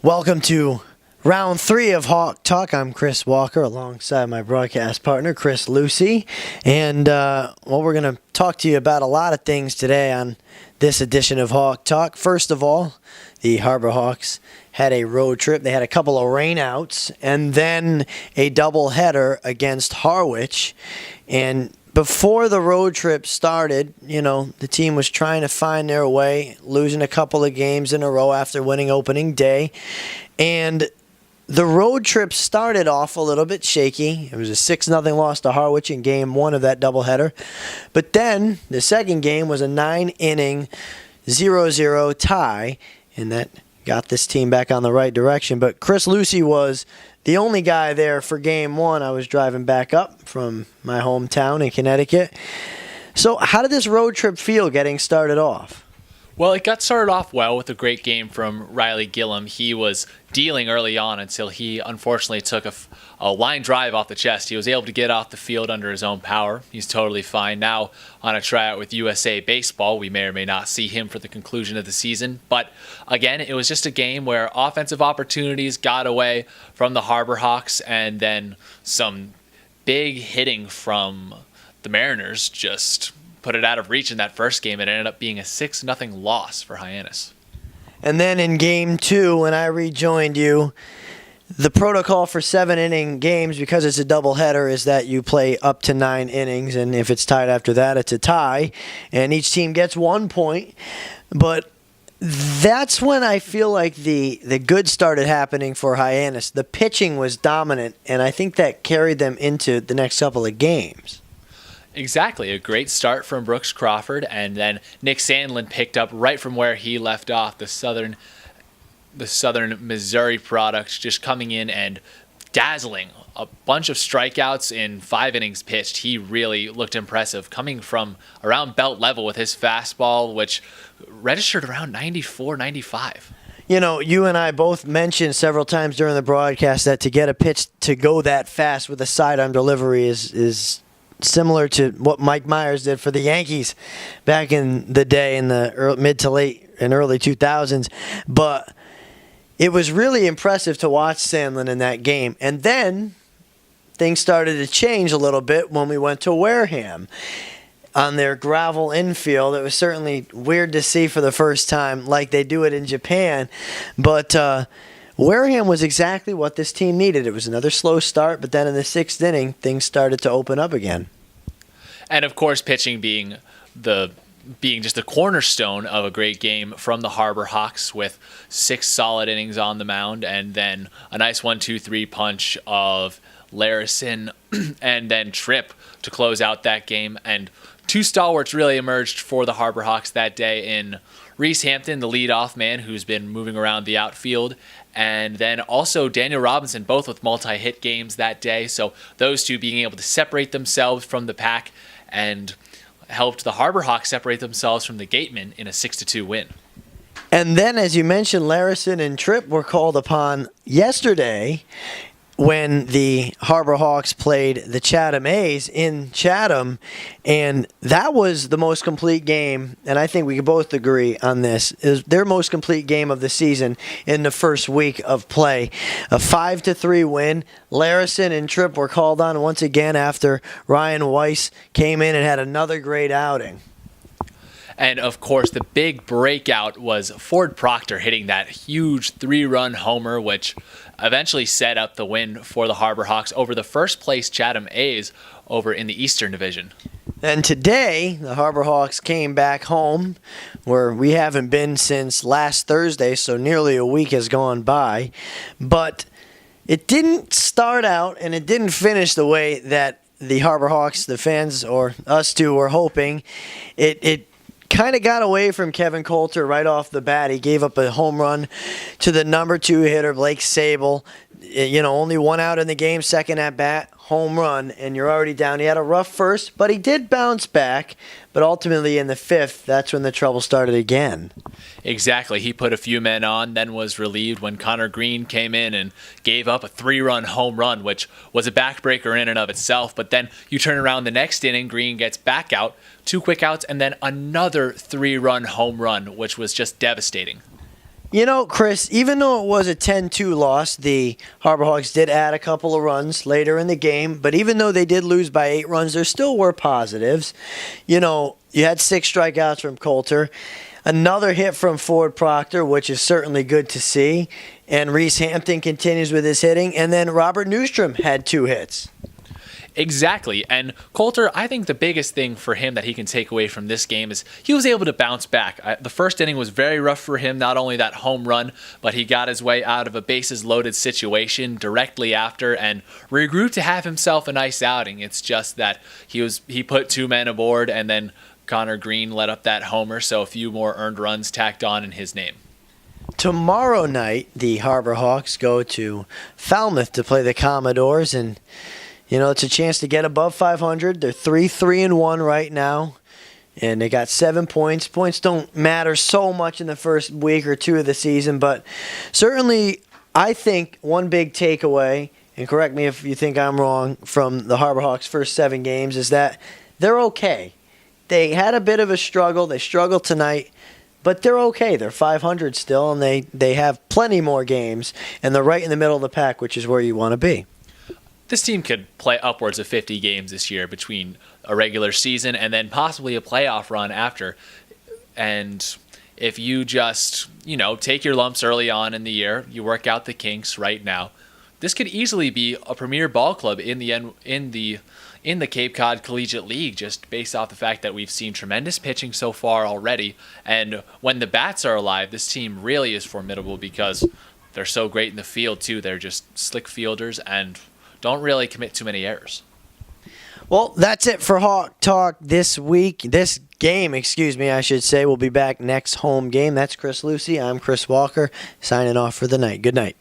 Welcome to round 3 of Hawk Talk. I'm Chris Walker alongside my broadcast partner, Chris Lucey. And we're going to talk to you about a lot of things today on this edition of Hawk Talk. First of all, the Harbor Hawks had a road trip. They had a couple of rainouts and then a doubleheader against Harwich. And before the road trip started, the team was trying to find their way, losing a couple of games in a row after winning opening day. And the road trip started off a little bit shaky. It was a 6-0 loss to Harwich in game 1 of that doubleheader. But then the second game was a 9-inning 0-0 tie, and that got this team back on the right direction. But Chris Lucey was the only guy there for game 1. I was driving back up from my hometown in Connecticut. So how did this road trip feel getting started off? Well, it got started off well with a great game from Riley Gillum. He was dealing early on until he unfortunately took a line drive off the chest. He was able to get off the field under his own power. He's totally fine now on a tryout with USA Baseball. We may or may not see him for the conclusion of the season. But again, it was just a game where offensive opportunities got away from the Harbor Hawks, and then some big hitting from the Mariners just put it out of reach in that first game. It ended up being a 6-0 loss for Hyannis. And then in game 2, when I rejoined you, the protocol for 7-inning games, because it's a doubleheader, is that you play up to 9 innings, and if it's tied after that, it's a tie, and each team gets 1 point. But that's when I feel like the good started happening for Hyannis. The pitching was dominant, and I think that carried them into the next couple of games. Exactly. A great start from Brooks Crawford, and then Nick Sandlin picked up right from where he left off. The Southern Missouri product just coming in and dazzling. A bunch of strikeouts in 5 innings pitched. He really looked impressive, coming from around belt level with his fastball, which registered around 94, 95. You and I both mentioned several times during the broadcast that to get a pitch to go that fast with a sidearm delivery is similar to what Mike Myers did for the Yankees back in the day in the mid to late and early 2000s. But it was really impressive to watch Sandlin in that game. And then things started to change a little bit when we went to Wareham on their gravel infield. It was certainly weird to see for the first time, like they do it in Japan. But Wareham was exactly what this team needed. It was another slow start, but then in the 6th inning, things started to open up again. And of course, pitching being just the cornerstone of a great game from the Harbor Hawks, with 6 solid innings on the mound, and then a nice 1-2-3 punch of Larison and then Tripp to close out that game. And 2 stalwarts really emerged for the Harbor Hawks that day in Reese Hampton, the leadoff man who's been moving around the outfield, and then also Daniel Robinson, both with multi-hit games that day. So those two being able to separate themselves from the pack and helped the Harbor Hawks separate themselves from the Gatemen in a 6-2 win. And then, as you mentioned, Larison and Tripp were called upon yesterday when the Harbor Hawks played the Chatham A's in Chatham, and that was the most complete game, and I think we can both agree on this, is their most complete game of the season in the first week of play. A 5-3 win. Larison and Tripp were called on once again after Ryan Weiss came in and had another great outing. And, of course, the big breakout was Ford Proctor hitting that huge 3-run homer, which eventually set up the win for the Harbor Hawks over the first-place Chatham A's over in the Eastern Division. And today, the Harbor Hawks came back home, where we haven't been since last Thursday, so nearly a week has gone by. But it didn't start out and it didn't finish the way that the Harbor Hawks, the fans, or us two, were hoping. It kind of got away from Kevin Coulter right off the bat. He gave up a home run to the number 2 hitter, Blake Sable. Only 1 out in the game, second at bat, home run, and you're already down. He had a rough first, but he did bounce back. But ultimately in the 5th, that's when the trouble started again. Exactly. He put a few men on, then was relieved when Connor Green came in and gave up a 3-run home run, which was a backbreaker in and of itself. But then you turn around the next inning, Green gets back out, 2 quick outs, and then another 3-run home run, which was just devastating. You know, Chris, even though it was a 10-2 loss, the Harbor Hawks did add a couple of runs later in the game. But even though they did lose by 8 runs, there still were positives. You know, you had 6 strikeouts from Coulter. Another hit from Ford Proctor, which is certainly good to see. And Reese Hampton continues with his hitting. And then Robert Newstrom had 2 hits. Exactly. And Coulter, I think the biggest thing for him that he can take away from this game is he was able to bounce back. The first inning was very rough for him, not only that home run, but he got his way out of a bases loaded situation directly after and regrouped to have himself a nice outing. It's just that he put 2 men aboard and then Connor Green let up that homer, so a few more earned runs tacked on in his name. Tomorrow night, the Harbor Hawks go to Falmouth to play the Commodores, and you know, it's a chance to get above 500. They're 3-3-1 right now, and they got 7 points. Points don't matter so much in the first week or 2 of the season, but certainly I think one big takeaway, and correct me if you think I'm wrong, from the Harbor Hawks' first 7 games is that they're okay. They had a bit of a struggle. They struggled tonight, but they're okay. They're 500 still, and they have plenty more games, and they're right in the middle of the pack, which is where you want to be. This team could play upwards of 50 games this year between a regular season and then possibly a playoff run after. And if you just, take your lumps early on in the year, you work out the kinks right now, this could easily be a premier ball club in the Cape Cod Collegiate League, just based off the fact that we've seen tremendous pitching so far already. And when the bats are alive, this team really is formidable because they're so great in the field too. They're just slick fielders and don't really commit too many errors. Well, that's it for Hawk Talk this week. This game, I should say. We'll be back next home game. That's Chris Lucey. I'm Chris Walker, signing off for the night. Good night.